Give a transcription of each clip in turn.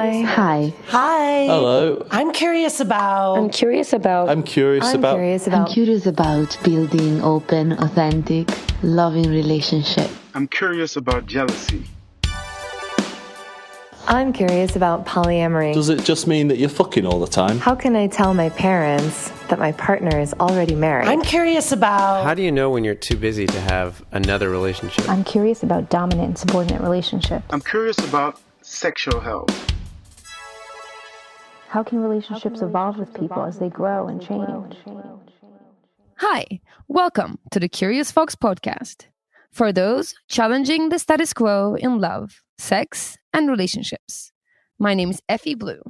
Hi. Hi. Hello. I'm curious about Building open, authentic, loving relationship. I'm curious about jealousy. I'm curious about polyamory. Does it just mean that you're fucking all the time? How can I tell my parents that my partner is already married? I'm curious about How do you know when you're too busy to have another relationship? I'm curious about dominant and subordinate relationships. I'm curious about sexual health. How can relationships evolve with people as they grow and change? Hi, welcome to the Curious Fox podcast. For those challenging the status quo in love, sex, and relationships. My name is Effy Blue.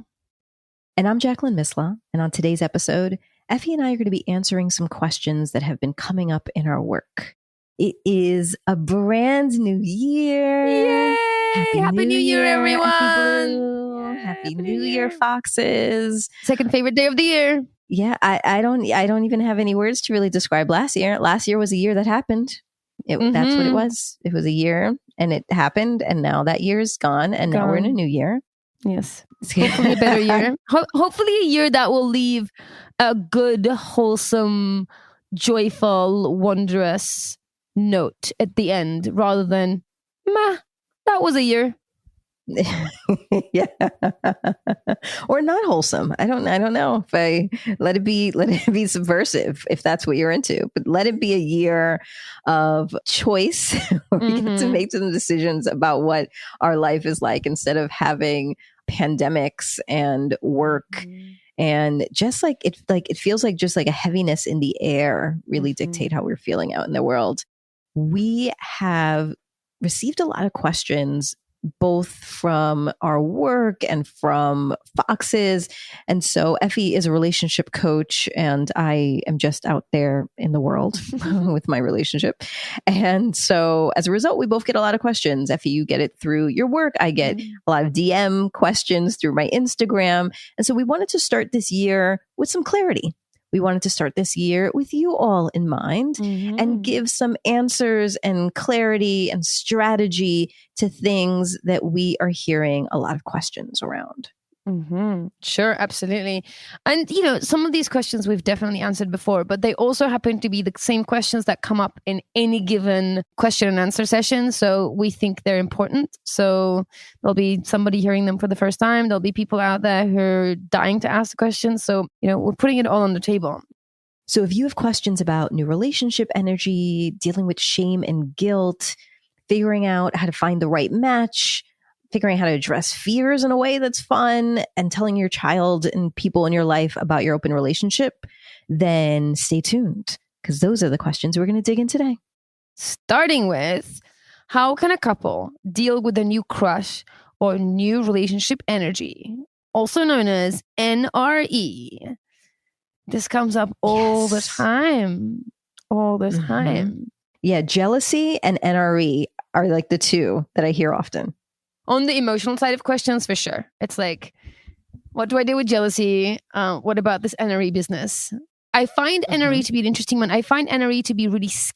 And I'm Jacqueline Misla. And on today's episode, Effy and I are going to be answering some questions that have been coming up in our work. It is a brand new year. Yay! Happy New Year, everyone! Happy New Year, Foxes. Second favorite day of the year. Yeah, I don't even have any words to really describe last year. Last year was a year that happened. That's what it was. It was a year and it happened, and now that year is gone, and now we're in a new year. Yes. Hopefully a better year. Hopefully a year that will leave a good, wholesome, joyful, wondrous note at the end rather than, that was a year. Yeah. Or not wholesome. I don't know if I let it be subversive, if that's what you're into, but let it be a year of choice where we get to make some decisions about what our life is like, instead of having pandemics and work and just it feels like just like a heaviness in the air really dictate how we're feeling out in the world. We have received a lot of questions, both from our work and from Foxes. And so Effy is a relationship coach, and I am just out there in the world with my relationship. And so as a result, we both get a lot of questions. Effy, you get it through your work. I get a lot of DM questions through my Instagram. And so we wanted to start this year with some clarity. We wanted to start this year with you all in mind and give some answers and clarity and strategy to things that we are hearing a lot of questions around. Sure, absolutely. And, some of these questions we've definitely answered before, but they also happen to be the same questions that come up in any given question and answer session. So we think they're important. So there'll be somebody hearing them for the first time. There'll be people out there who are dying to ask the questions. So, we're putting it all on the table. So if you have questions about new relationship energy, dealing with shame and guilt, figuring out how to find the right match, figuring out how to address fears in a way that's fun, and telling your child and people in your life about your open relationship, then stay tuned, because those are the questions we're going to dig in today. Starting with, how can a couple deal with a new crush or new relationship energy, also known as NRE? This comes up all the time. All the time. Yeah, jealousy and NRE are like the two that I hear often. On the emotional side of questions, for sure. It's like, what do I do with jealousy? What about this NRE business? I find NRE to be an interesting one. I find NRE to be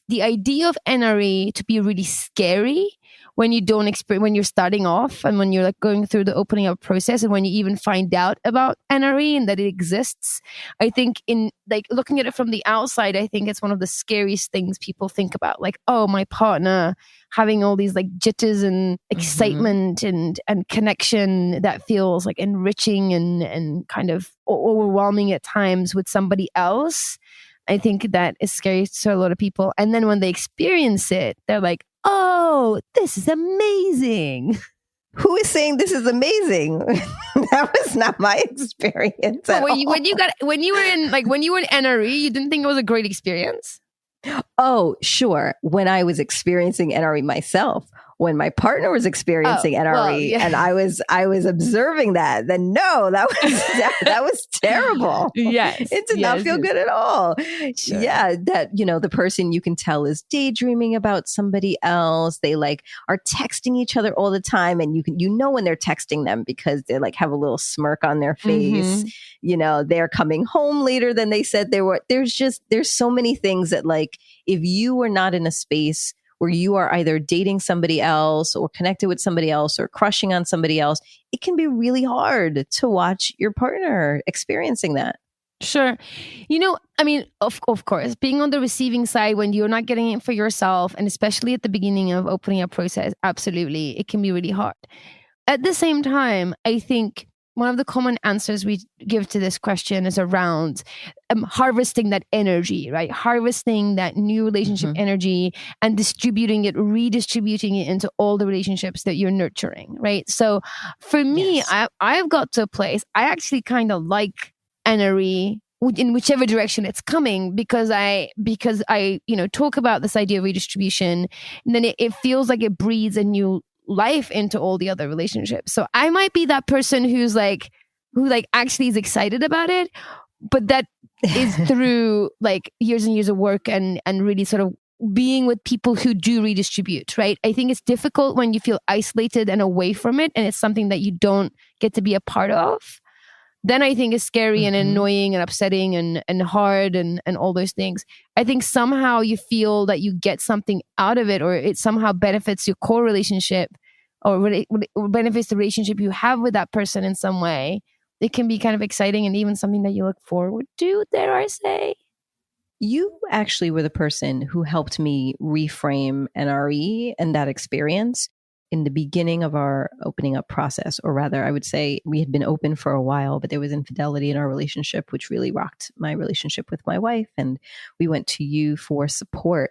the idea of NRE to be really scary when you don't experience, when you're starting off and when you're going through the opening up process, and when you even find out about NRE and that it exists. I think in looking at it from the outside, I think it's one of the scariest things people think about. Like, oh, my partner having all these jitters and excitement and connection that feels enriching and kind of overwhelming at times with somebody else. I think that is scary to a lot of people. And then when they experience it, they're like, oh, this is amazing. Who is saying this is amazing? That was not my experience. When you were in NRE, you didn't think it was a great experience? Oh, sure. When I was experiencing NRE myself, when my partner was experiencing NRE and I was observing that, then no, that was terrible. Yes. It did not feel good at all. Sure. Yeah. That, the person you can tell is daydreaming about somebody else. They are texting each other all the time, and you know when they're texting them because they have a little smirk on their face. They're coming home later than they said they were. There's so many things that if you were not in a space where you are either dating somebody else or connected with somebody else or crushing on somebody else, it can be really hard to watch your partner experiencing that. Sure. I mean, of course, being on the receiving side when you're not getting it for yourself, and especially at the beginning of opening up process, absolutely, it can be really hard. At the same time, I think one of the common answers we give to this question is around harvesting that energy, right? Harvesting that new relationship energy and redistributing it into all the relationships that you're nurturing, right? So for me, I've got to a place, I actually kind of like NRE in whichever direction it's coming because I talk about this idea of redistribution, and then it feels like it breathes a new life into all the other relationships. So I might be that person who actually is excited about it, but that is through like years and years of work and really sort of being with people who do redistribute, right? I think it's difficult when you feel isolated and away from it and it's something that you don't get to be a part of. Then I think it's scary and annoying and upsetting and hard and all those things. I think somehow you feel that you get something out of it, or it somehow benefits your core relationship or benefits the relationship you have with that person in some way. It can be kind of exciting and even something that you look forward to, dare I say. You actually were the person who helped me reframe NRE and that experience in the beginning of our opening up process, or rather, I would say we had been open for a while, but there was infidelity in our relationship, which really rocked my relationship with my wife. And we went to you for support.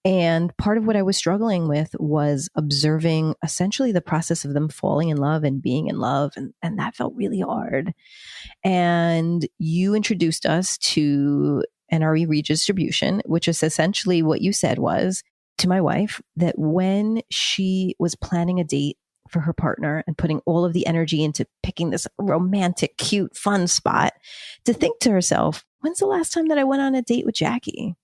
And part of what I was struggling with was observing essentially the process of them falling in love and being in love. And that felt really hard. And you introduced us to NRE redistribution, which is essentially what you said was, to my wife, that when she was planning a date for her partner and putting all of the energy into picking this romantic, cute, fun spot, to think to herself, when's the last time that I went on a date with Jackie?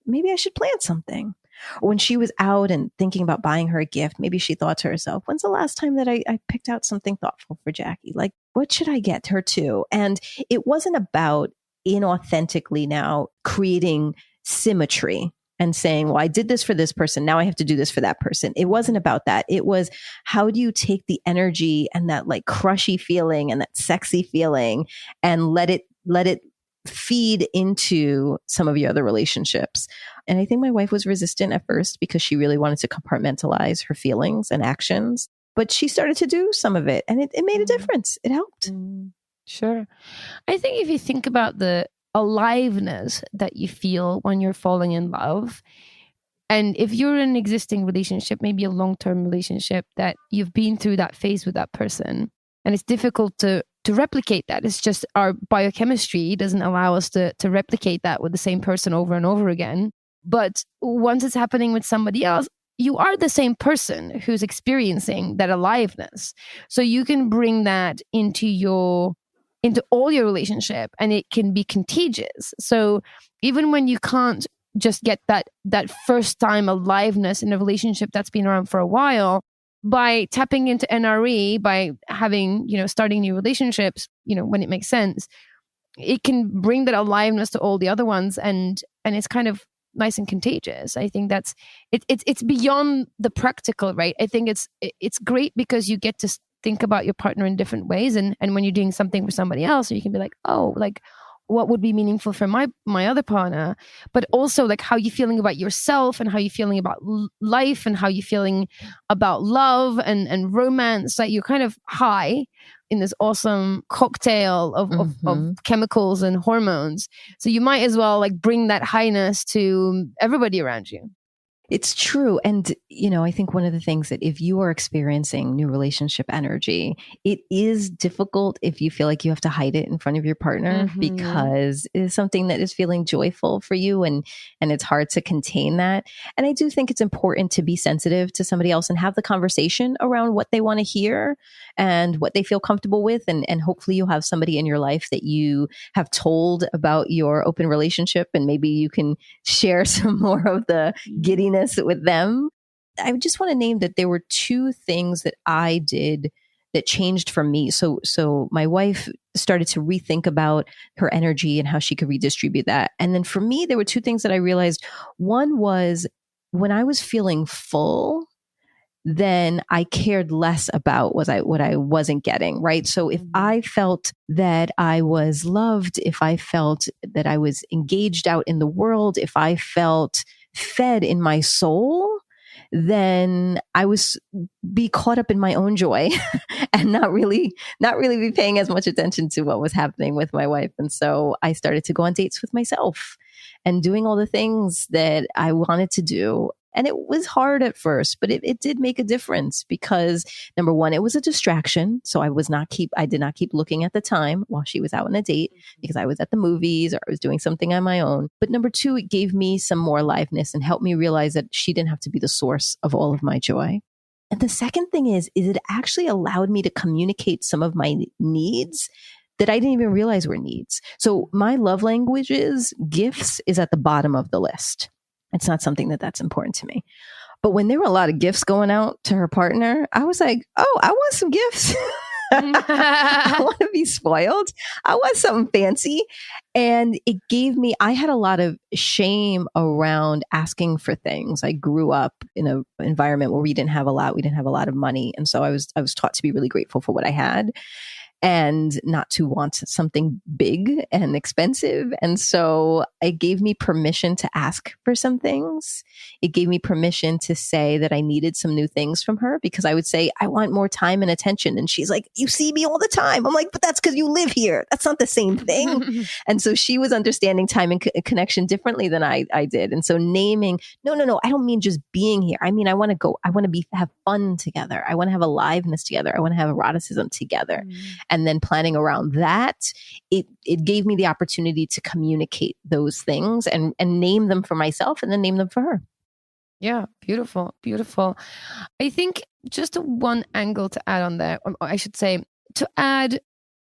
Maybe I should plan something. Or when she was out and thinking about buying her a gift, maybe she thought to herself, when's the last time that I picked out something thoughtful for Jackie? Like, what should I get her to? And it wasn't about inauthentically now creating symmetry and saying, well, I did this for this person, now I have to do this for that person. It wasn't about that. It was, how do you take the energy and that like crushy feeling and that sexy feeling and let it feed into some of your other relationships? And I think my wife was resistant at first because she really wanted to compartmentalize her feelings and actions, but she started to do some of it and it made a difference. It helped. Sure. I think if you think about the aliveness that you feel when you're falling in love, and if you're in an existing relationship, maybe a long-term relationship, that you've been through that phase with that person, and it's difficult to replicate that. It's just our biochemistry doesn't allow us to replicate that with the same person over and over again. But once it's happening with somebody else, you are the same person who's experiencing that aliveness. So you can bring that into all your relationship, and it can be contagious. So even when you can't just get that first time aliveness in a relationship that's been around for a while, by tapping into NRE, by having, starting new relationships, when it makes sense, it can bring that aliveness to all the other ones, and it's kind of nice and contagious. I think that's it's beyond the practical, right? I think it's great because you get to think about your partner in different ways, and when you're doing something for somebody else, you can be like, oh, like what would be meaningful for my other partner, but also like how you feeling about yourself and how you feeling about life and how you feeling about love and romance. Like you're kind of high in this awesome cocktail of chemicals and hormones. So you might as well like bring that highness to everybody around you. It's true. And, I think one of the things that if you are experiencing new relationship energy, it is difficult if you feel like you have to hide it in front of your partner because it is something that is feeling joyful for you and it's hard to contain that. And I do think it's important to be sensitive to somebody else and have the conversation around what they want to hear and what they feel comfortable with. And hopefully you'll have somebody in your life that you have told about your open relationship, and maybe you can share some more of the giddiness with them. I just want to name that there were two things that I did that changed for me. So my wife started to rethink about her energy and how she could redistribute that. And then for me, there were two things that I realized. One was when I was feeling full, then I cared less about what I wasn't getting, right? So if I felt that I was loved, if I felt that I was engaged out in the world, if I felt fed in my soul, then I was be caught up in my own joy and not really be paying as much attention to what was happening with my wife. And so I started to go on dates with myself and doing all the things that I wanted to do. And it was hard at first, but it did make a difference because number one, it was a distraction. So I did not keep looking at the time while she was out on a date because I was at the movies or I was doing something on my own. But number two, it gave me some more aliveness and helped me realize that she didn't have to be the source of all of my joy. And the second thing is it actually allowed me to communicate some of my needs that I didn't even realize were needs. So my love languages, gifts is at the bottom of the list. It's not something that's important to me. But when there were a lot of gifts going out to her partner, I was like, oh, I want some gifts. I want to be spoiled. I want something fancy. And I had a lot of shame around asking for things. I grew up in an environment where we didn't have a lot of money. And so I was taught to be really grateful for what I had and not to want something big and expensive. And so it gave me permission to ask for some things. It gave me permission to say that I needed some new things from her because I would say, I want more time and attention. And she's like, you see me all the time. I'm like, but that's because you live here. That's not the same thing. And so she was understanding time and connection differently than I did. And so naming, no, I don't mean just being here. I mean, I want to have fun together. I want to have aliveness together. I want to have eroticism together. And then planning around that, it gave me the opportunity to communicate those things and name them for myself and then name them for her. Yeah, beautiful, beautiful. I think just one angle to add on there, or I should say, to add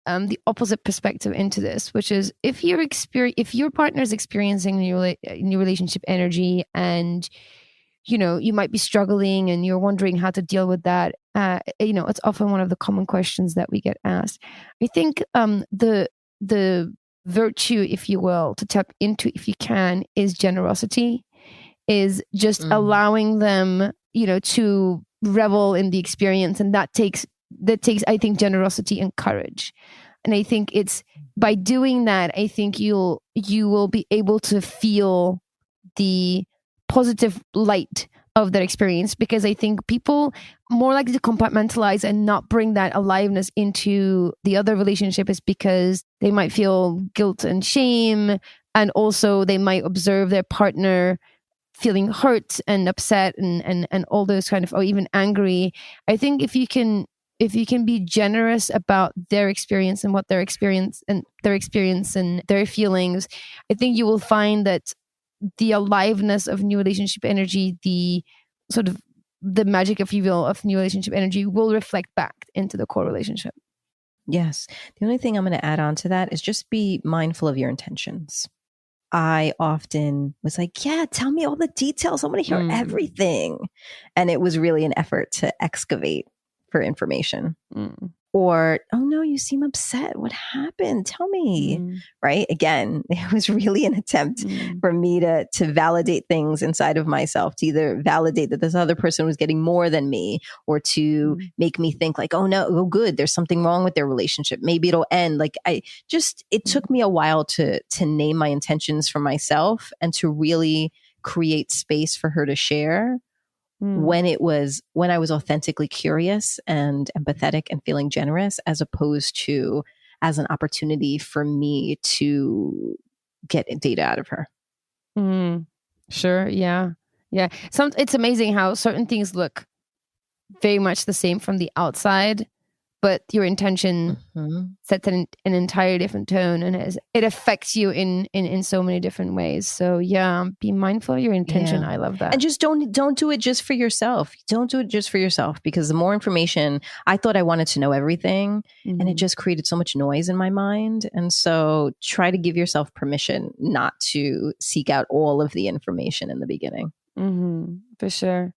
the opposite perspective into this, which is if your partner is experiencing new relationship energy and you might be struggling and you're wondering how to deal with that. It's often one of the common questions that we get asked. I think the virtue, if you will, to tap into, if you can, is generosity, is just allowing them, to revel in the experience. And that takes, I think, generosity and courage. And I think it's by doing that, I think you will be able to feel the positive light of their experience, because I think people more likely to compartmentalize and not bring that aliveness into the other relationship is because they might feel guilt and shame, and also they might observe their partner feeling hurt and upset and all those kind of, or even angry. I think if you can be generous about their experience and what their experience and their feelings, I think you will find that the aliveness of new relationship energy, the sort of the magic, if you will, of new relationship energy will reflect back into the core relationship. Yes. The only thing I'm going to add on to that is just be mindful of your intentions. I often was like, yeah, tell me all the details. I want to hear everything. And it was really an effort to excavate for information. Or, oh no, you seem upset. What happened? Tell me. Right? Again, it was really an attempt for me to validate things inside of myself, to either validate that this other person was getting more than me, or to make me think like, oh no, oh good, there's something wrong with their relationship. Maybe it'll end. Like it took me a while to name my intentions for myself and to really create space for her to share. When I was authentically curious and empathetic and feeling generous, as opposed to as an opportunity for me to get data out of her. Sure. Yeah. It's amazing how certain things look very much the same from the outside, but your intention sets an entire different tone, and it affects you in so many different ways. So yeah, be mindful of your intention. I love that. And just don't do it just for yourself. Don't do it just for yourself, because the more information, I thought I wanted to know everything, and it just created so much noise in my mind. And so try to give yourself permission not to seek out all of the information in the beginning. For sure.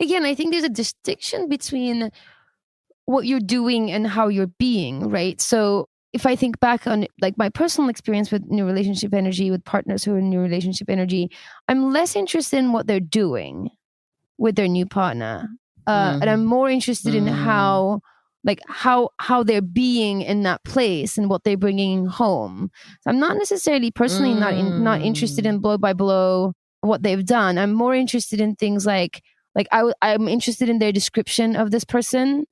Again, I think there's a distinction between what you're doing and how you're being, right? So if I think back on like my personal experience with new relationship energy, with partners who are in new relationship energy, I'm less interested in what they're doing with their new partner. And I'm more interested in how they're being in that place and what they're bringing home. So I'm not necessarily personally not interested in blow by blow what they've done. I'm more interested in things like I'm interested in their description of this person.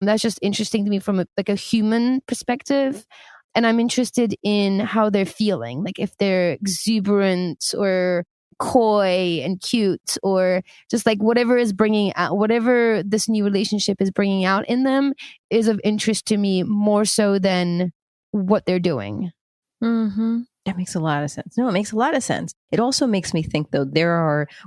That's just interesting to me from a human perspective. And I'm interested in how they're feeling, like if they're exuberant or coy and cute, or just like whatever this new relationship is bringing out in them is of interest to me more so than what they're doing. That makes a lot of sense. No, it makes a lot of sense. It also makes me think, though,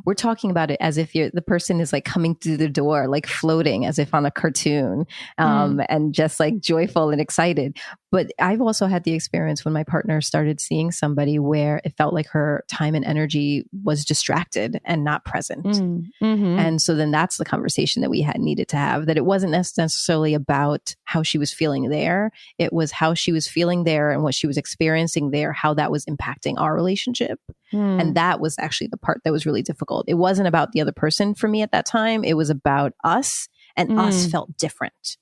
we're talking about it as if the person is like coming through the door, like floating as if on a cartoon, and just like joyful and excited. But I've also had the experience when my partner started seeing somebody where it felt like her time and energy was distracted and not present. And so then that's the conversation that we needed to have, that it wasn't necessarily about how she was feeling there. It was how she was feeling there and what she was experiencing there, how that was impacting our relationship. And that was actually the part that was really difficult. It wasn't about the other person for me at that time. It was about us, and us felt different.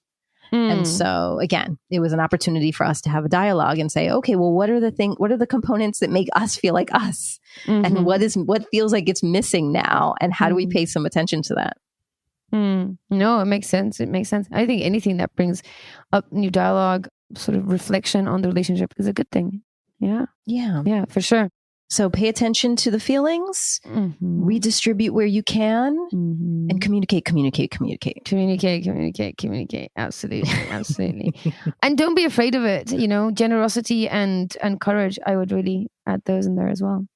And so again, it was an opportunity for us to have a dialogue and say, okay, well, what are the components that make us feel like us? And what feels like it's missing now? And how do we pay some attention to that? No, it makes sense. I think anything that brings up new dialogue, sort of reflection on the relationship is a good thing. Yeah, for sure. So pay attention to the feelings, redistribute where you can, and communicate. Absolutely. And don't be afraid of it. Generosity and courage. I would really add those in there as well.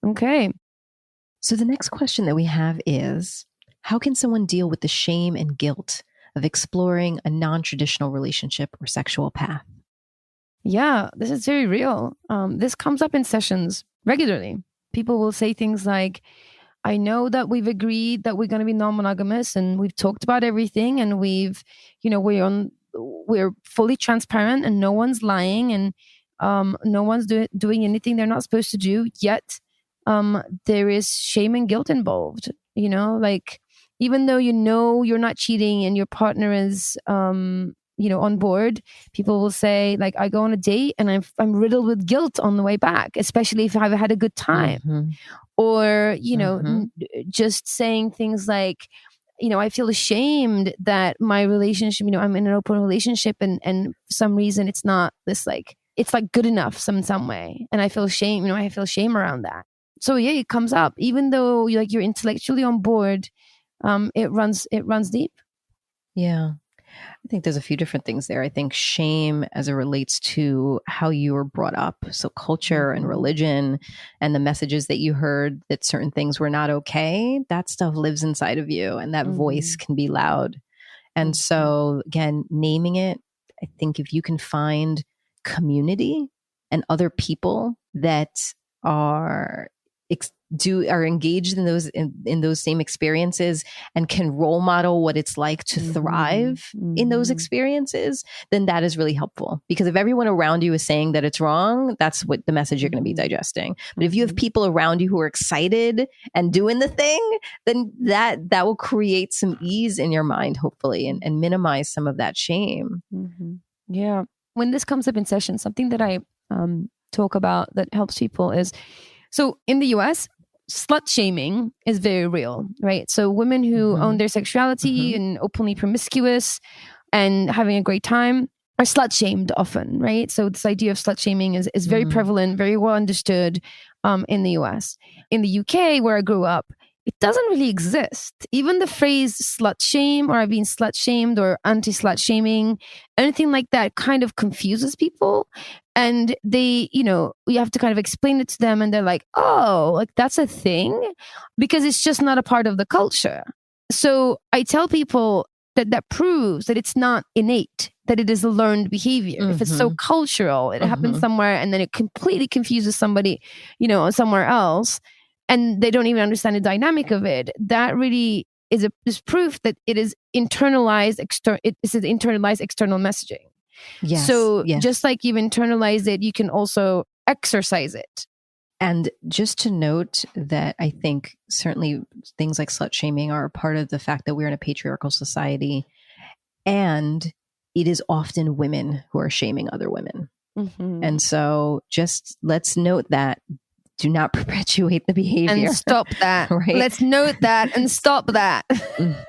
Okay. So the next question that we have is, how can someone deal with the shame and guilt of exploring a non-traditional relationship or sexual path? Yeah, this is very real. This comes up in sessions regularly. People will say things like, I know that we've agreed that we're going to be non-monogamous and we've talked about everything and we're fully transparent and no one's lying and no one's doing anything they're not supposed to do. Yet there is shame and guilt involved. Like even though you're not cheating and your partner is on board, people will say like, I go on a date and I'm riddled with guilt on the way back, especially if I've had a good time. Or, just saying things like, I feel ashamed that my relationship, I'm in an open relationship and for some reason it's not this like, it's like good enough some way. And I feel shame, I feel shame around that. So yeah, it comes up, even though you're intellectually on board, it runs deep. Yeah. I think there's a few different things there. I think shame as it relates to how you were brought up. So culture and religion and the messages that you heard that certain things were not okay, that stuff lives inside of you and that voice can be loud. And so again, naming it, I think if you can find community and other people that are engaged in those same experiences and can role model what it's like to thrive in those experiences, then that is really helpful. Because if everyone around you is saying that it's wrong, that's what the message you're going to be digesting. But if you have people around you who are excited and doing the thing, then that will create some ease in your mind, hopefully, and minimize some of that shame. Yeah. When this comes up in sessions, something that I talk about that helps people is, so in the US, slut shaming is very real, right? So women who own their sexuality and openly promiscuous and having a great time are slut shamed often, right? So this idea of slut shaming is very prevalent, very well understood in the US. In the UK, where I grew up, it doesn't really exist. Even the phrase slut shame or I've been slut shamed or anti-slut shaming, anything like that kind of confuses people. And they, you have to kind of explain it to them and they're like, oh, like that's a thing because it's just not a part of the culture. So I tell people that proves that it's not innate, that it is a learned behavior. If it's so cultural, it happens somewhere and then it completely confuses somebody, somewhere else. And they don't even understand the dynamic of it. That really is proof that it is internalized. It is internalized external messaging. Yes. So yes. just like you've internalized it, you can also exercise it. And just to note that I think certainly things like slut shaming are a part of the fact that we're in a patriarchal society, and it is often women who are shaming other women. And so just let's note that. Do not perpetuate the behavior. And stop that. Right? Let's note that and stop that.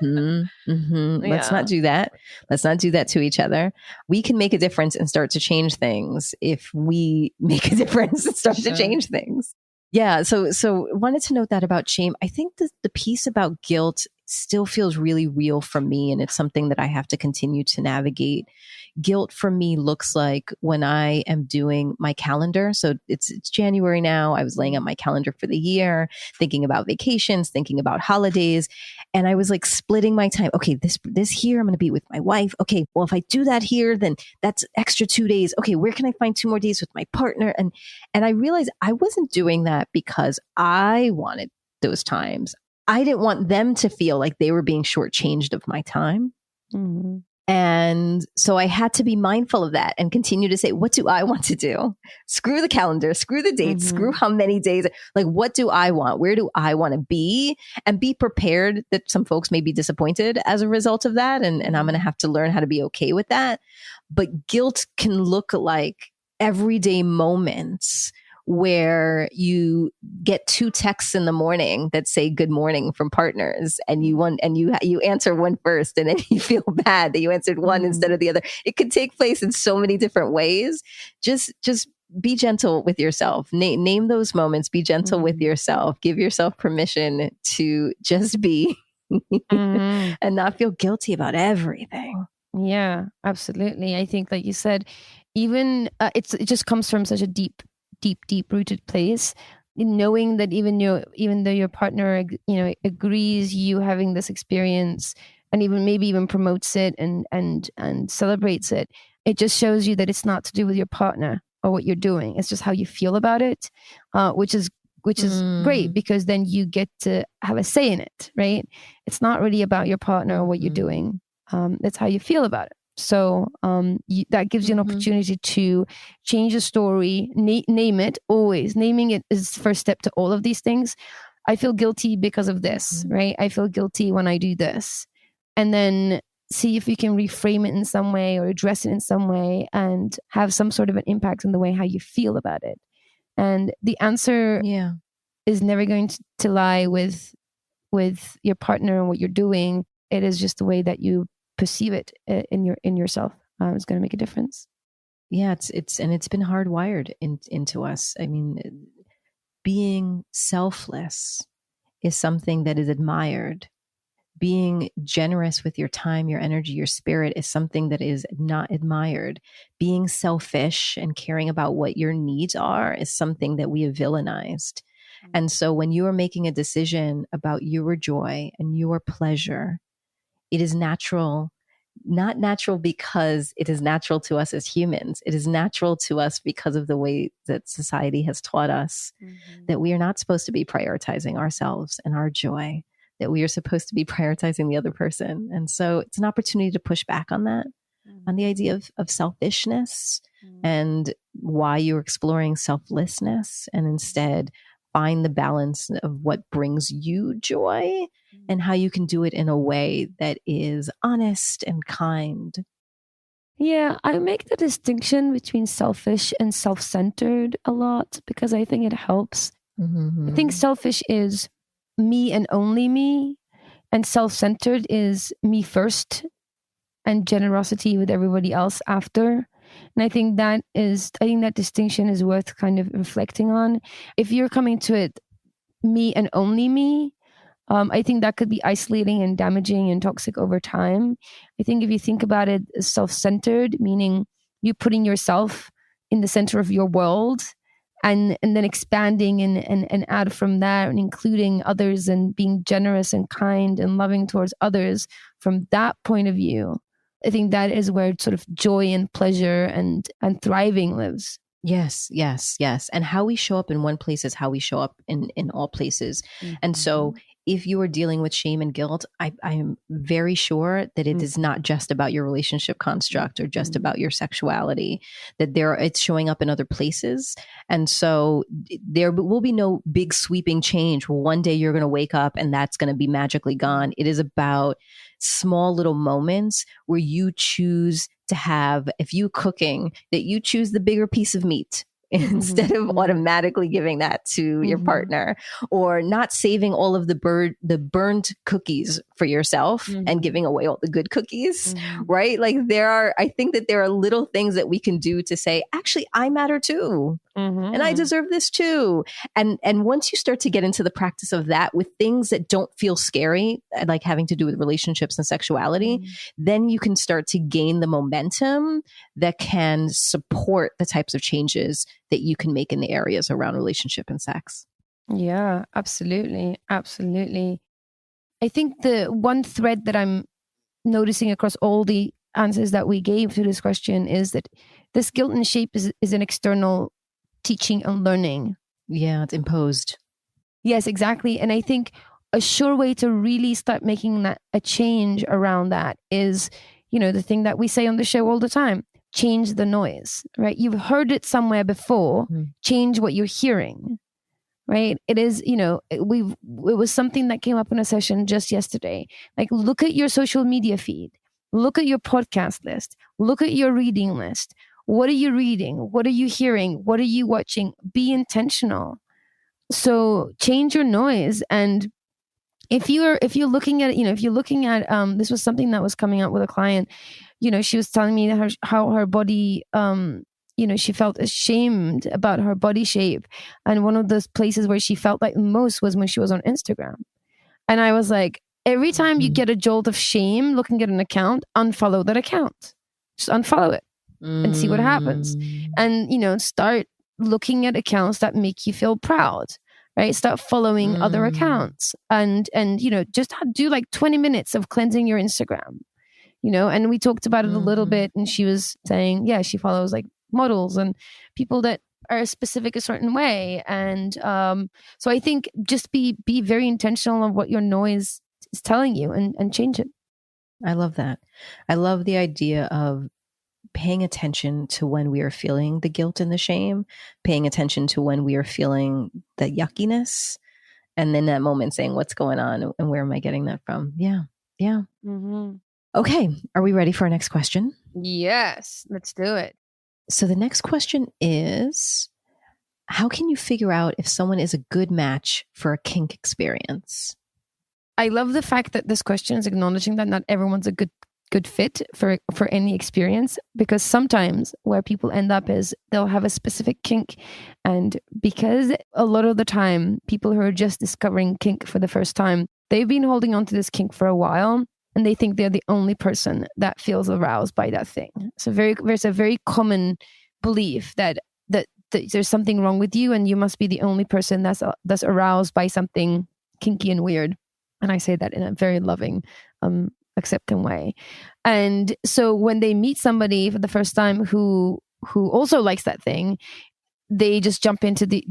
Let's not do that. Let's not do that to each other. We can make a difference and start to change things if we make a difference and start to change things. Yeah. So wanted to note that about shame. I think the piece about guilt still feels really real for me. And it's something that I have to continue to navigate. Guilt for me looks like when I am doing my calendar. So it's January now. I was laying out my calendar for the year, thinking about vacations, thinking about holidays. And I was like splitting my time. Okay, this year I'm going to be with my wife. Okay, well, if I do that here, then that's extra 2 days. Okay, where can I find 2 more days with my partner? And I realized I wasn't doing that because I wanted those times. I didn't want them to feel like they were being shortchanged of my time. Mm-hmm. And so I had to be mindful of that and continue to say, what do I want to do? Screw the calendar, screw the dates, screw how many days. Like, what do I want? Where do I want to be? And be prepared that some folks may be disappointed as a result of that. And I'm going to have to learn how to be okay with that. But guilt can look like everyday moments where you get 2 texts in the morning that say good morning from partners, and you answer one first, and then you feel bad that you answered one instead of the other. It could take place in so many different ways. Just be gentle with yourself. Name those moments. Be gentle with yourself. Give yourself permission to just be and not feel guilty about everything. Yeah, absolutely. I think, like you said, even it just comes from such a deep rooted place, knowing that even though your partner agrees you having this experience, and even promotes it and celebrates it, it just shows you that it's not to do with your partner or what you're doing. It's just how you feel about it, which is great, because then you get to have a say in it, right? It's not really about your partner or what you're doing. It's how you feel about it. So that gives you an opportunity to change the story, name it. Always naming it is the first step to all of these things. I feel guilty because of this, right? I feel guilty when I do this. And then see if you can reframe it in some way or address it in some way and have some sort of an impact on the way how you feel about it. And the answer is never going to lie with your partner and what you're doing. It is just the way that you perceive it in yourself. It's going to make a difference. Yeah, it's been hardwired into us. I mean, being selfless is something that is admired. Being generous with your time, your energy, your spirit is something that is not admired. Being selfish and caring about what your needs are is something that we have villainized. And so when you are making a decision about your joy and your pleasure, it is natural, not natural because it is natural to us as humans. It is natural to us because of the way that society has taught us that we are not supposed to be prioritizing ourselves and our joy, that we are supposed to be prioritizing the other person. And so it's an opportunity to push back on that, on the idea of selfishness and why you're exploring selflessness, and instead find the balance of what brings you joy and how you can do it in a way that is honest and kind. Yeah, I make the distinction between selfish and self-centered a lot because I think it helps. I think selfish is me and only me, and self-centered is me first and generosity with everybody else after. And I think that distinction is worth kind of reflecting on. If you're coming to it me and only me, I think that could be isolating and damaging and toxic over time. I think if you think about it as self-centered, meaning you putting yourself in the center of your world and then expanding and out from that and including others and being generous and kind and loving towards others from that point of view, I think that is where sort of joy and pleasure and thriving lives. Yes. And how we show up in one place is how we show up in all places. And so if you are dealing with shame and guilt, I am very sure that it is not just about your relationship construct or just about your sexuality, that it's showing up in other places. And so there will be no big sweeping change. One day you're going to wake up and that's going to be magically gone. It is about small little moments where you choose to have, if you cooking, that you choose the bigger piece of meat instead of automatically giving that to your partner, or not saving all of the burned cookies for yourself and giving away all the good cookies, right? Like I think that there are little things that we can do to say, actually, I matter too. And I deserve this too. And once you start to get into the practice of that with things that don't feel scary, like having to do with relationships and sexuality, then you can start to gain the momentum that can support the types of changes that you can make in the areas around relationship and sex. Yeah, absolutely. Absolutely. I think the one thread that I'm noticing across all the answers that we gave to this question is that this guilt and shame is an external teaching and learning. Yeah, it's imposed. Yes, exactly. And I think a sure way to really start making that a change around that is, the thing that we say on the show all the time, change the noise, right? You've heard it somewhere before, change what you're hearing, right? It is, it was something that came up in a session just yesterday. Like, look at your social media feed, look at your podcast list, look at your reading list. What are you reading? What are you hearing? What are you watching? Be intentional. So change your noise. And if you're looking at, this was something that was coming up with a client, she was telling me how her body, she felt ashamed about her body shape. And one of those places where she felt like most was when she was on Instagram. And I was like, every time you get a jolt of shame looking at an account, unfollow that account. Just unfollow it. And see what happens. And, start looking at accounts that make you feel proud, right? Start following other accounts and, just do like 20 minutes of cleansing your Instagram, and we talked about it a little bit. And she was saying, yeah, she follows like models and people that are specific a certain way. And so I think just be very intentional of what your noise is telling you and change it. I love that. I love the idea of paying attention to when we are feeling the guilt and the shame, paying attention to when we are feeling the yuckiness, and then that moment saying, what's going on and where am I getting that from? Yeah. Yeah. Okay. Are we ready for our next question? Yes, let's do it. So the next question is, how can you figure out if someone is a good match for a kink experience? I love the fact that this question is acknowledging that not everyone's a good fit for any experience, because sometimes where people end up is they'll have a specific kink, and because a lot of the time people who are just discovering kink for the first time, they've been holding on to this kink for a while and they think they're the only person that feels aroused by that thing. So there's a very common belief that there's something wrong with you and you must be the only person that's aroused by something kinky and weird. And I say that in a very loving, accepting way. And so when they meet somebody for the first time who also likes that thing, they just jump into the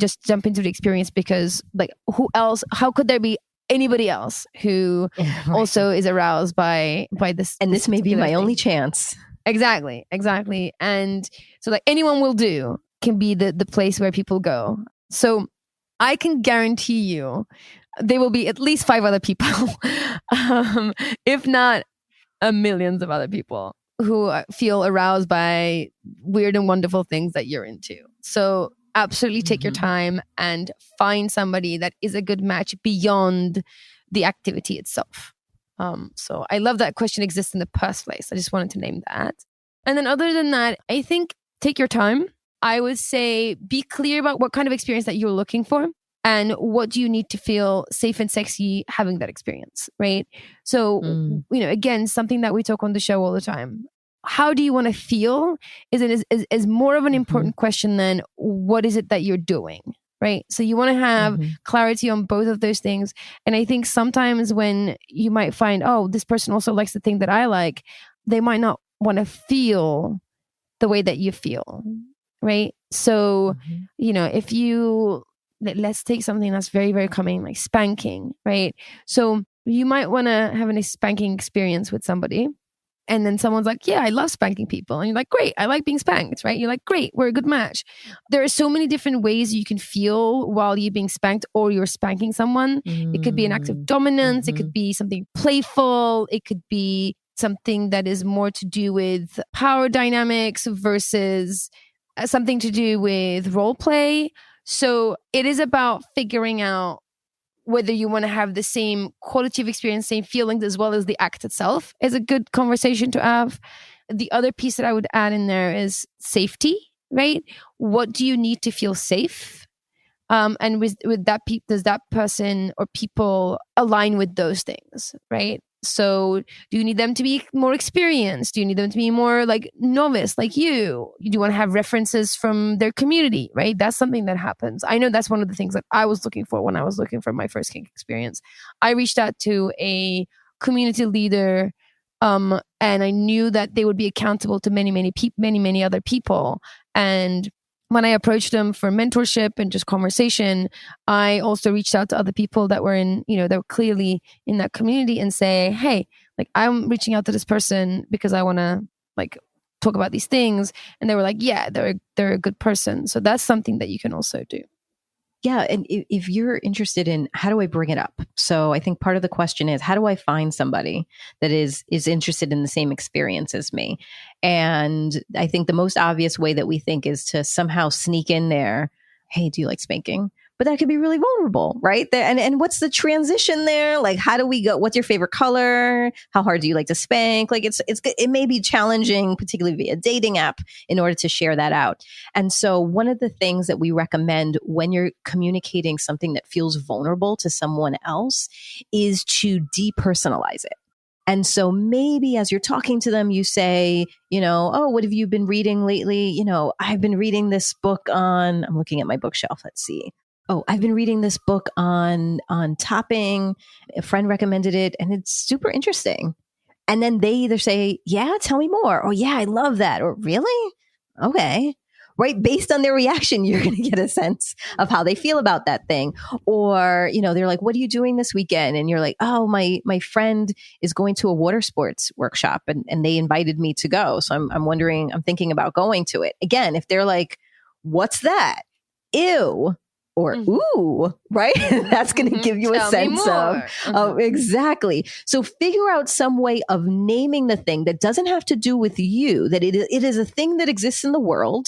experience, because like, who else? How could there be anybody else who also is aroused by this? And this may be my thing. only chance. Exactly. And so like anyone will do can be the place where people go. So I can guarantee you there will be at least 5 other people, if not millions of other people who feel aroused by weird and wonderful things that you're into. So absolutely take your time and find somebody that is a good match beyond the activity itself. So I love that question exists in the first place. I just wanted to name that. And then other than that, I think take your time. I would say be clear about what kind of experience that you're looking for. And what do you need to feel safe and sexy having that experience, right? So, again, something that we talk on the show all the time. How do you want to feel is more of an important question than what is it that you're doing, right? So you want to have clarity on both of those things. And I think sometimes when you might find, oh, this person also likes the thing that I like, they might not want to feel the way that you feel, right? So, if you let's take something that's very, very common, like spanking, right? So you might want to have a spanking experience with somebody. And then someone's like, yeah, I love spanking people. And you're like, great, I like being spanked, right? You're like, great, we're a good match. There are so many different ways you can feel while you're being spanked or you're spanking someone. It could be an act of dominance. It could be something playful. It could be something that is more to do with power dynamics versus something to do with role play. So it is about figuring out whether you want to have the same quality of experience, same feelings, as well as the act itself is a good conversation to have. The other piece that I would add in there is safety, right? What do you need to feel safe? And with that, does that person or people align with those things, right? So do you need them to be more experienced? Do you need them to be more like novice, like you? You do want to have references from their community, right? That's something that happens. I know that's one of the things that I was looking for when I was looking for my first kink experience. I reached out to a community leader, and I knew that they would be accountable to many other people. And when I approached them for mentorship and just conversation, I also reached out to other people that were that were clearly in that community and say, hey, like I'm reaching out to this person because I want to like talk about these things. And they were like, yeah, they're a good person. So that's something that you can also do. Yeah. And if you're interested in how do I bring it up? So I think part of the question is, how do I find somebody that is interested in the same experience as me? And I think the most obvious way that we think is to somehow sneak in there. Hey, do you like spanking? But that could be really vulnerable, right? And what's the transition there? Like, how do we go? What's your favorite color? How hard do you like to spank? Like, it may be challenging, particularly via dating app, in order to share that out. And so, one of the things that we recommend when you're communicating something that feels vulnerable to someone else is to depersonalize it. And so maybe as you're talking to them, you say, oh, what have you been reading lately? I've been reading this book on, I'm looking at my bookshelf. Let's see. Oh, I've been reading this book on topping. A friend recommended it and it's super interesting. And then they either say, yeah, tell me more. Or yeah, I love that. Or really? Okay. Right. Based on their reaction, you're going to get a sense of how they feel about that thing. Or, they're like, what are you doing this weekend? And you're like, oh, my friend is going to a water sports workshop and they invited me to go. So I'm thinking about going to it. Again, if they're like, what's that? Ew. Or, ooh, right? That's going to give you a sense of exactly. So figure out some way of naming the thing that doesn't have to do with you, that it is a thing that exists in the world,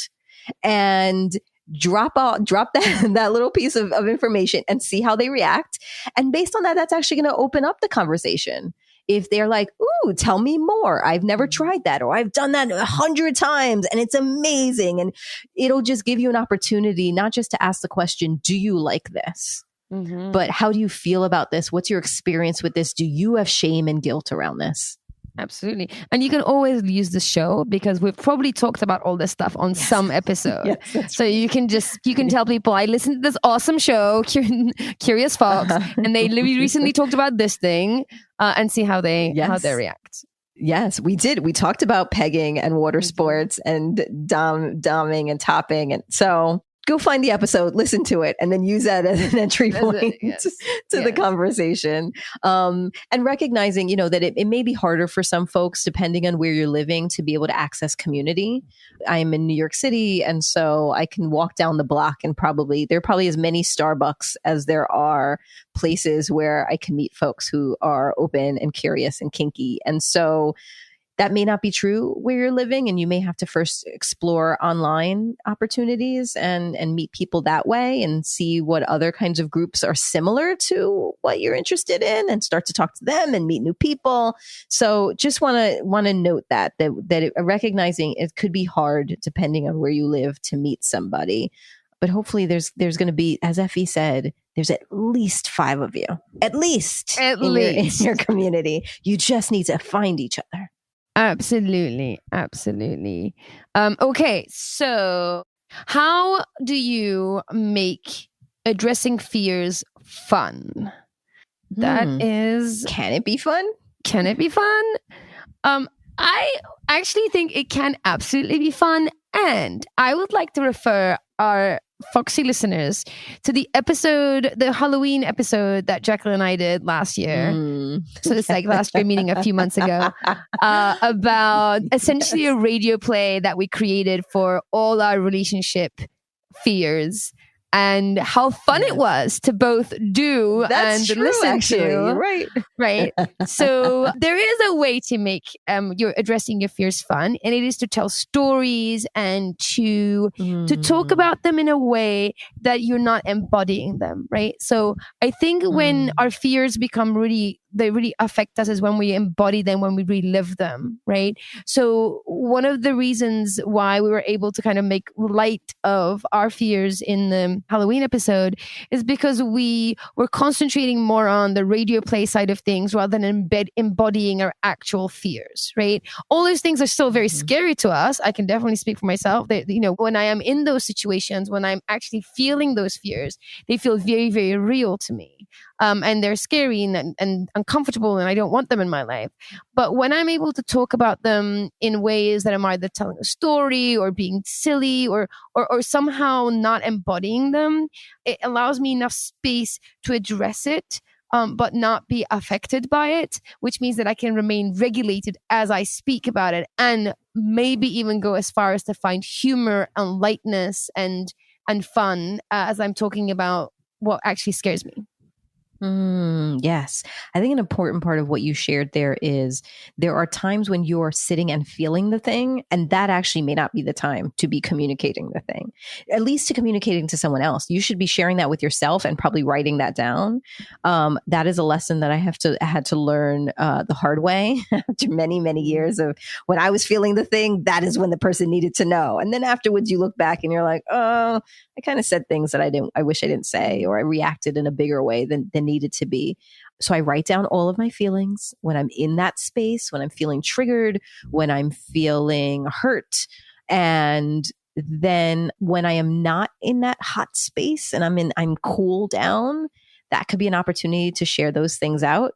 and drop that little piece of information and see how they react. And based on that, that's actually going to open up the conversation. If they're like, ooh, tell me more. I've never tried that, or I've done that 100 times and it's amazing. And it'll just give you an opportunity, not just to ask the question, do you like this? But how do you feel about this? What's your experience with this? Do you have shame and guilt around this? Absolutely. And you can always use the show because we've probably talked about all this stuff on some episode. So you can tell people, I listened to this awesome show, Curious Fox, and they recently talked about this thing, and see how they react. Yes, we did. We talked about pegging and water sports and doming and topping. And so go find the episode, listen to it, and then use that as an entry point to the conversation. And recognizing, that it may be harder for some folks, depending on where you're living, to be able to access community. I'm in New York City, and so I can walk down the block and there are probably as many Starbucks as there are places where I can meet folks who are open and curious and kinky. And so that may not be true where you're living, and you may have to first explore online opportunities and meet people that way and see what other kinds of groups are similar to what you're interested in and start to talk to them and meet new people. So just want to note that recognizing it could be hard depending on where you live to meet somebody. But hopefully there's going to be, as Effy said, there's at least 5 of you, at least in your community. You just need to find each other. Absolutely. Okay, so how do you make addressing fears fun? That is... Can it be fun? I actually think it can absolutely be fun. And I would like to refer our Foxy listeners to the Halloween episode that Jacqueline and I did last year. So it's like last year, meaning a few months ago, about essentially a radio play that we created for all our relationship fears. And how fun it was to both do That's and true, listen actually. to. You're right. Right. So there is a way to make you're addressing your fears fun, and it is to tell stories and to talk about them in a way that you're not embodying them. Right. So I think when our fears become they really affect us is when we embody them, when we relive them, right? So one of the reasons why we were able to kind of make light of our fears in the Halloween episode is because we were concentrating more on the radio play side of things rather than embodying our actual fears, right? All those things are still very scary to us. I can definitely speak for myself. That, when I am in those situations, when I'm actually feeling those fears, they feel very, very real to me. And they're scary and uncomfortable, and I don't want them in my life. But when I'm able to talk about them in ways that I'm either telling a story or being silly or somehow not embodying them, it allows me enough space to address it, but not be affected by it, which means that I can remain regulated as I speak about it, and maybe even go as far as to find humor and lightness and fun as I'm talking about what actually scares me. Yes. I think an important part of what you shared there is there are times when you're sitting and feeling the thing, and that actually may not be the time to be communicating the thing, at least to communicating to someone else. You should be sharing that with yourself and probably writing that down. That is a lesson that I had to learn the hard way after many, many years of when I was feeling the thing. That is when the person needed to know. And then afterwards you look back and you're like, oh, I kind of said things that I wish I didn't say, or I reacted in a bigger way than needed to be. So I write down all of my feelings when I'm in that space, when I'm feeling triggered, when I'm feeling hurt. And then when I am not in that hot space and I'm cool down, that could be an opportunity to share those things out.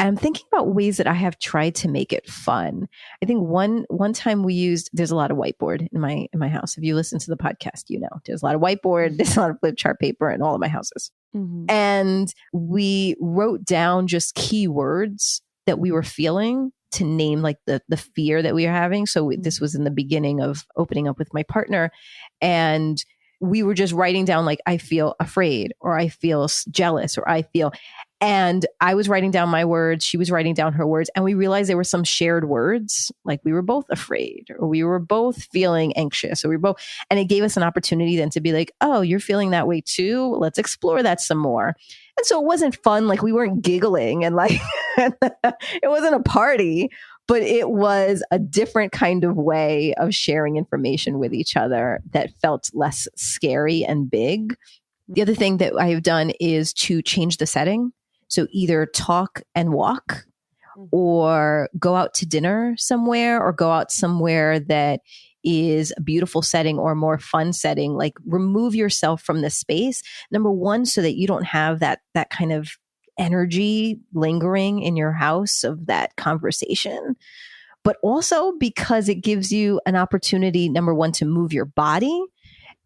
I'm thinking about ways that I have tried to make it fun. I think one time there's a lot of whiteboard in my house. If you listen to the podcast, there's a lot of whiteboard, there's a lot of flip chart paper in all of my houses. And we wrote down just keywords that we were feeling to name like the fear that we were having. So this was in the beginning of opening up with my partner, and we were just writing down like, I feel afraid, or I feel jealous, or I feel. And I was writing down my words. She was writing down her words. And we realized there were some shared words, like we were both afraid, or we were both feeling anxious, or and it gave us an opportunity then to be like, oh, you're feeling that way too. Let's explore that some more. And so it wasn't fun. Like we weren't giggling and like, it wasn't a party, but it was a different kind of way of sharing information with each other that felt less scary and big. The other thing that I have done is to change the setting. So either talk and walk, or go out to dinner somewhere, or go out somewhere that is a beautiful setting or a more fun setting. Like remove yourself from the space. Number one, so that you don't have that kind of energy lingering in your house of that conversation. But also because it gives you an opportunity, number one, to move your body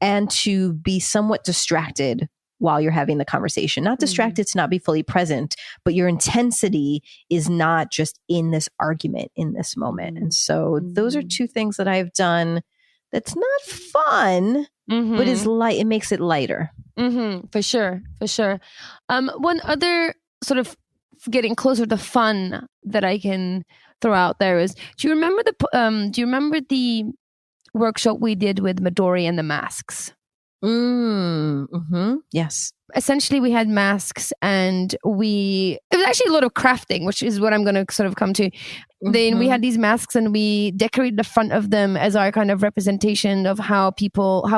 and to be somewhat distracted while you're having the conversation. Not distracted to not be fully present, but your intensity is not just in this argument in this moment. And so those are two things that I've done that's not fun, but is light. It makes it lighter. For sure. One other sort of getting closer to fun that I can throw out there is, do you remember the workshop we did with Midori and the masks? Yes. Essentially, we had masks, and it was actually a lot of crafting, which is what I'm going to sort of come to. Then we had these masks, and we decorated the front of them as our kind of representation of how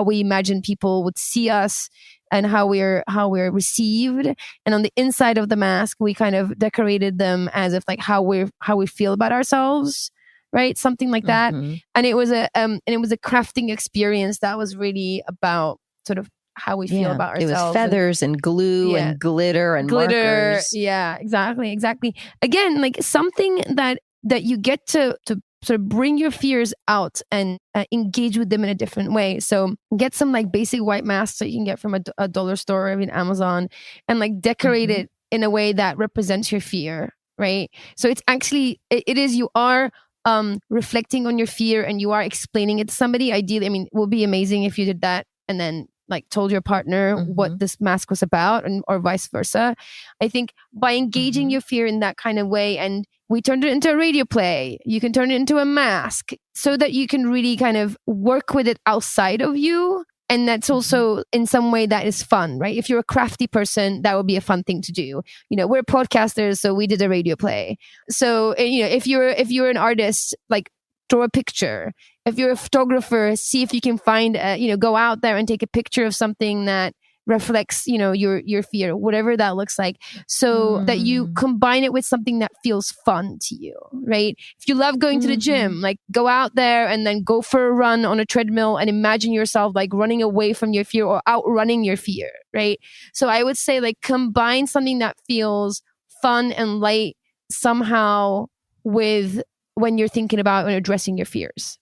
we imagine people would see us and how we're received. And on the inside of the mask, we kind of decorated them as if like how we feel about ourselves. Right, something like that. And it was a crafting experience that was really about sort of how we feel about ourselves. It was feathers and glue and glitter and markers. Yeah, exactly. Again, like something that you get to sort of bring your fears out and engage with them in a different way. So get some like basic white masks that you can get from a dollar store or even Amazon, and like decorate it in a way that represents your fear, right? So it's actually, it is, you are reflecting on your fear and you are explaining it to somebody. Ideally, I mean, it would be amazing if you did that and then like told your partner what this mask was about, or vice versa. I think by engaging your fear in that kind of way, and we turned it into a radio play, you can turn it into a mask so that you can really kind of work with it outside of you. And that's also in some way that is fun, right? If you're a crafty person, that would be a fun thing to do. You know, we're podcasters, so we did a radio play. So, you know, if you're an artist, like draw a picture. If you're a photographer, see if you can find, go out there and take a picture of something that reflects, you know, your fear, whatever that looks like, so that you combine it with something that feels fun to you, right? If you love going to the gym, like go out there and then go for a run on a treadmill and imagine yourself like running away from your fear or outrunning your fear, right? So I would say like combine something that feels fun and light somehow with when you're thinking about and addressing your fears.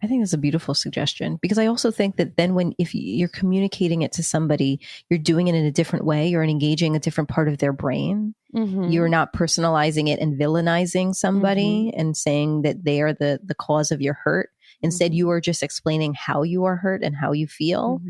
I think that's a beautiful suggestion, because I also think that then if you're communicating it to somebody, you're doing it in a different way. You're engaging a different part of their brain. You're not personalizing it and villainizing somebody and saying that they are the cause of your hurt. Instead, you are just explaining how you are hurt and how you feel,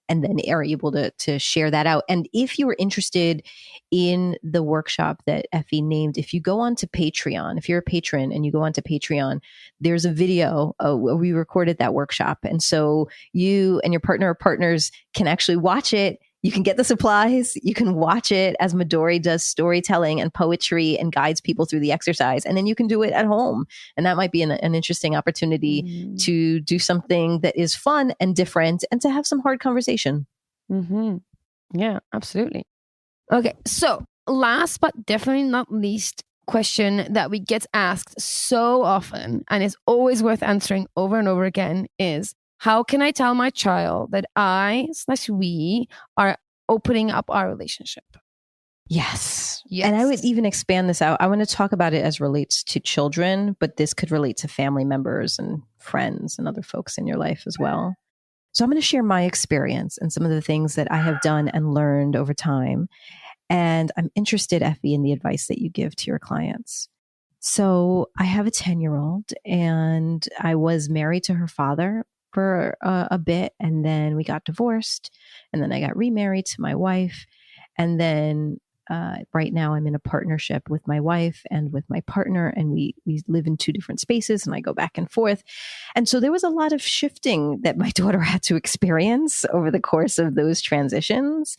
and then are able to share that out. And if you were interested in the workshop that Effy named, if you go onto Patreon, if you're a patron and you go onto Patreon, there's a video where we recorded that workshop. And so you and your partner or partners can actually watch it. You can get the supplies. You can watch it as Midori does storytelling and poetry and guides people through the exercise. And then you can do it at home. And that might be an interesting opportunity to do something that is fun and different and to have some hard conversation. Yeah, absolutely. Okay. So last but definitely not least question that we get asked so often, and is always worth answering over and over again, is, how can I tell my child that we are opening up our relationship? Yes. And I would even expand this out. I want to talk about it as relates to children, but this could relate to family members and friends and other folks in your life as well. So I'm going to share my experience and some of the things that I have done and learned over time. And I'm interested, Effy, in the advice that you give to your clients. So I have a 10-year-old, and I was married to her father for a bit, and then we got divorced, and then I got remarried to my wife, and then right now I'm in a partnership with my wife and with my partner, and we live in two different spaces, and I go back and forth. And so there was a lot of shifting that my daughter had to experience over the course of those transitions.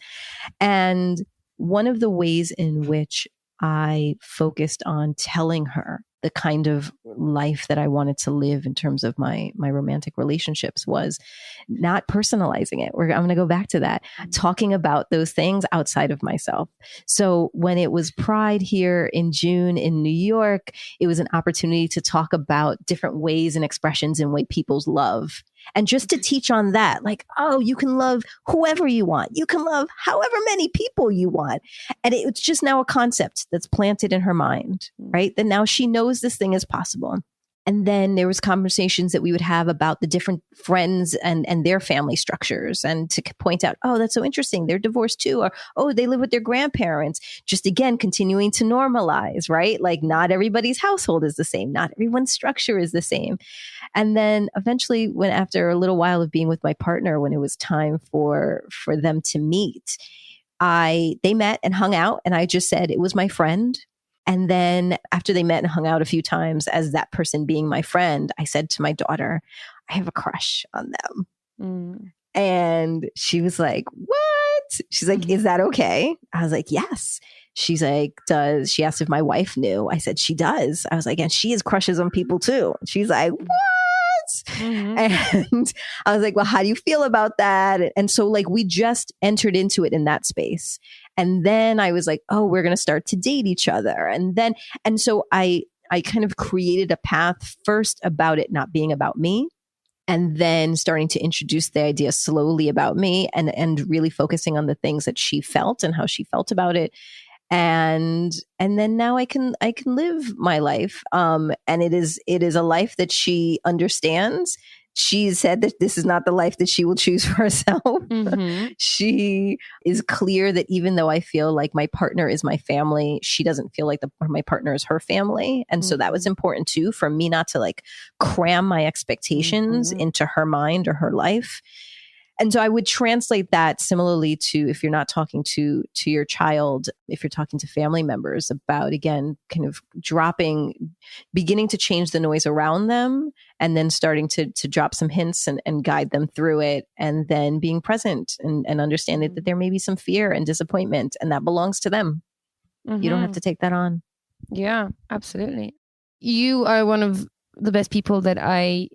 And one of the ways in which I focused on telling her the kind of life that I wanted to live in terms of my romantic relationships was not personalizing it. I'm going to go back to that, talking about those things outside of myself. So when it was Pride here in June in New York, it was an opportunity to talk about different ways and expressions in way people's love. And just to teach on that, like, oh, you can love whoever you want. You can love however many people you want. And it's just now a concept that's planted in her mind, right? That now she knows this thing is possible. And then there was conversations that we would have about the different friends and their family structures, and to point out, oh, that's so interesting. They're divorced too. Or, oh, they live with their grandparents. Just again, continuing to normalize, right? Like not everybody's household is the same. Not everyone's structure is the same. And then eventually, when after a little while of being with my partner, when it was time for them to meet, they met and hung out. And I just said, it was my friend. And then after they met and hung out a few times, as that person being my friend, I said to my daughter, I have a crush on them. And she was like, what? She's like, is that okay? I was like, yes. She's like, she asked if my wife knew. I said, she does. I was like, and she has crushes on people too. She's like, what? And I was like, well, how do you feel about that? And so like, we just entered into it in that space. And then I was like, oh, we're going to start to date each other. And so I kind of created a path first about it not being about me, and then starting to introduce the idea slowly about me, and really focusing on the things that she felt and how she felt about it. and then now I can live my life. And it is a life that she understands. She said that this is not the life that she will choose for herself. Mm-hmm. She is clear that even though I feel like my partner is my family, she doesn't feel like my partner is her family. And so that was important too, for me not to like cram my expectations into her mind or her life. And so I would translate that similarly to if you're not talking to your child, if you're talking to family members about, again, kind of beginning to change the noise around them, and then starting to drop some hints and guide them through it, and then being present and understanding that there may be some fear and disappointment, and that belongs to them. You don't have to take that on. Yeah, absolutely. You are one of the best people that I,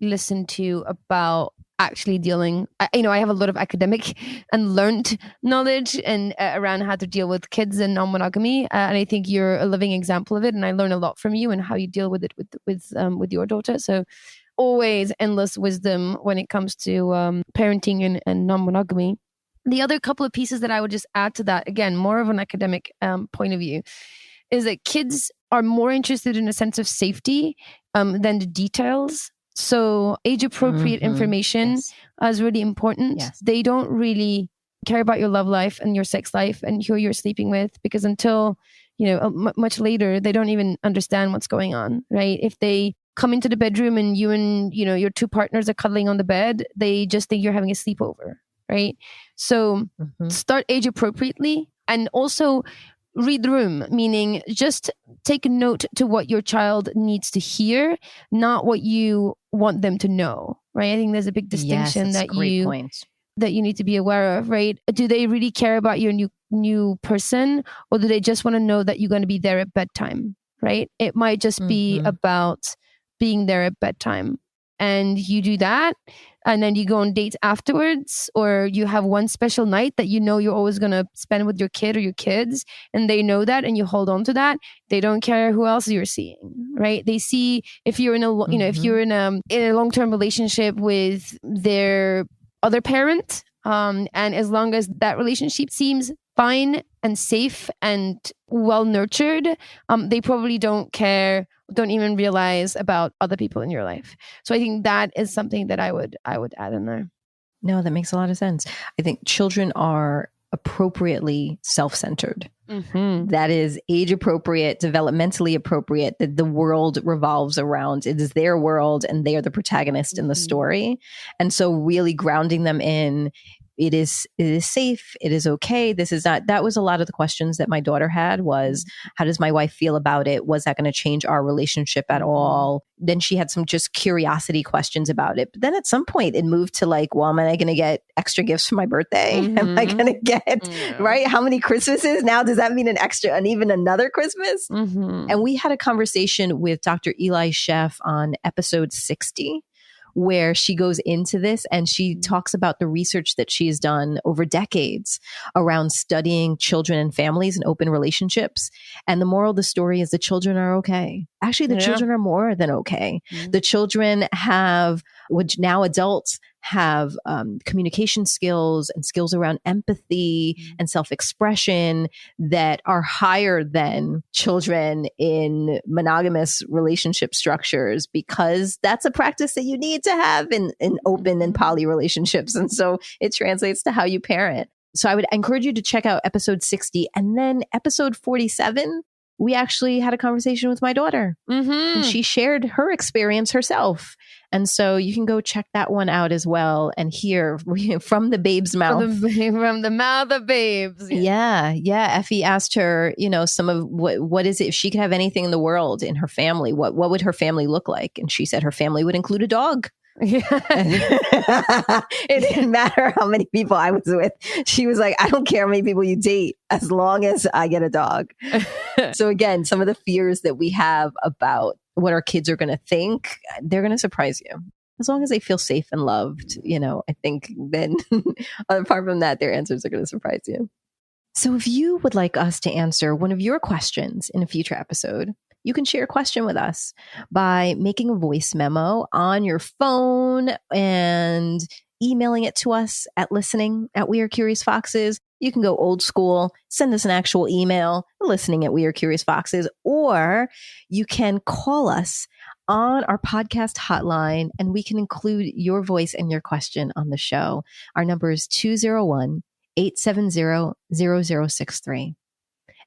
listen to about actually dealing. I have a lot of academic and learned knowledge and around how to deal with kids and non-monogamy, and I think you're a living example of it. And I learn a lot from you and how you deal with it with your daughter. So always endless wisdom when it comes to parenting and non-monogamy. The other couple of pieces that I would just add to that, again, more of an academic point of view, is that kids are more interested in a sense of safety than the details. So age-appropriate information is really important. Yes. They don't really care about your love life and your sex life and who you're sleeping with, because until, much later, they don't even understand what's going on, right? If they come into the bedroom and you and, your two partners are cuddling on the bed, they just think you're having a sleepover, right? So start age-appropriately, and also read the room, meaning just take a note to what your child needs to hear, not what you want them to know, right? I think there's a big distinction that you need to be aware of, right? Do they really care about your new person, or do they just want to know that you're going to be there at bedtime, right? It might just be about being there at bedtime, and you do that, and then you go on dates afterwards, or you have one special night that you're always going to spend with your kid or your kids, and they know that, and you hold on to that. They don't care who else you're seeing, right? They see if you're in a if you're in a long-term relationship with their other parent, and as long as that relationship seems fine and safe and well nurtured, they probably don't even realize about other people in your life. So I think that is something that I would add in there. No, that makes a lot of sense. I think children are appropriately self-centered. That is age appropriate, developmentally appropriate, that the world revolves around. It is their world and they are the protagonist in the story. And so really grounding them in, it is safe. It is okay. This is not, that was a lot of the questions that my daughter had was, how does my wife feel about it? Was that going to change our relationship at all? Then she had some just curiosity questions about it. But then at some point it moved to like, well, am I going to get extra gifts for my birthday? Am I going to get, right? How many Christmases? Now, does that mean an even another Christmas? And we had a conversation with Dr. Eli Sheff on episode 60. Where she goes into this and she talks about the research that she has done over decades around studying children and families and open relationships. And the moral of the story is the children are okay. Actually, the children are more than okay. The children have, which now adults have, communication skills and skills around empathy and self-expression that are higher than children in monogamous relationship structures, because that's a practice that you need to have in open and poly relationships. And so it translates to how you parent. So I would encourage you to check out episode 60, and then episode 47. We actually had a conversation with my daughter and she shared her experience herself. And so you can go check that one out as well and hear from the babe's mouth. From the mouth of babes. Yeah. Effy asked her, some of what is it, if she could have anything in the world in her family, what would her family look like? And she said her family would include a dog. It didn't matter how many people I was with. She was like, I don't care how many people you date as long as I get a dog. So again, some of the fears that we have about what our kids are going to think, they're going to surprise you. As long as they feel safe and loved, I think then apart from that, their answers are going to surprise you. So if you would like us to answer one of your questions in a future episode, you can share a question with us by making a voice memo on your phone and emailing it to us at listening@wearecuriousfoxes. You can go old school, send us an actual email, listening at We Are Curious Foxes, or you can call us on our podcast hotline and we can include your voice and your question on the show. Our number is 201-870-0063.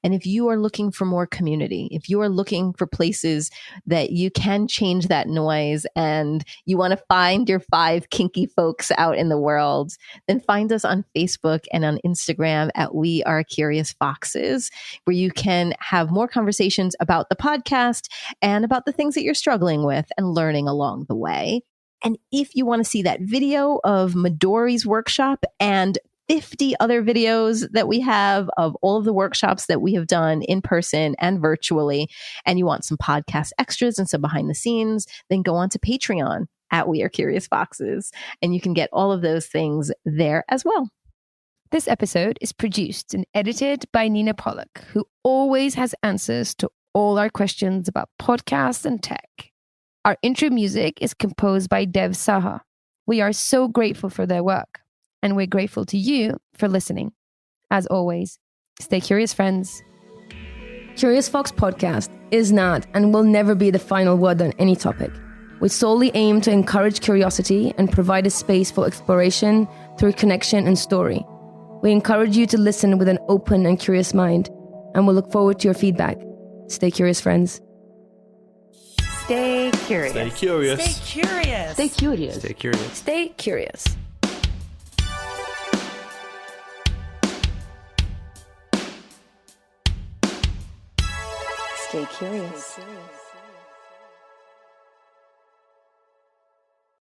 And if you are looking for more community, if you are looking for places that you can change that noise and you want to find your 5 kinky folks out in the world, then find us on Facebook and on Instagram at We Are Curious Foxes, where you can have more conversations about the podcast and about the things that you're struggling with and learning along the way. And if you want to see that video of Midori's workshop and 50 other videos that we have of all of the workshops that we have done in person and virtually, and you want some podcast extras and some behind the scenes, then go on to Patreon at We Are Curious Foxes, and you can get all of those things there as well. This episode is produced and edited by Nina Pollock, who always has answers to all our questions about podcasts and tech. Our intro music is composed by Dev Saha. We are so grateful for their work. And we're grateful to you for listening. As always, stay curious, friends. Curious Fox Podcast is not and will never be the final word on any topic. We solely aim to encourage curiosity and provide a space for exploration through connection and story. We encourage you to listen with an open and curious mind, and we'll look forward to your feedback. Stay curious, friends. Stay curious. Stay curious. Stay curious. Stay curious. Stay curious. Stay curious. Stay curious.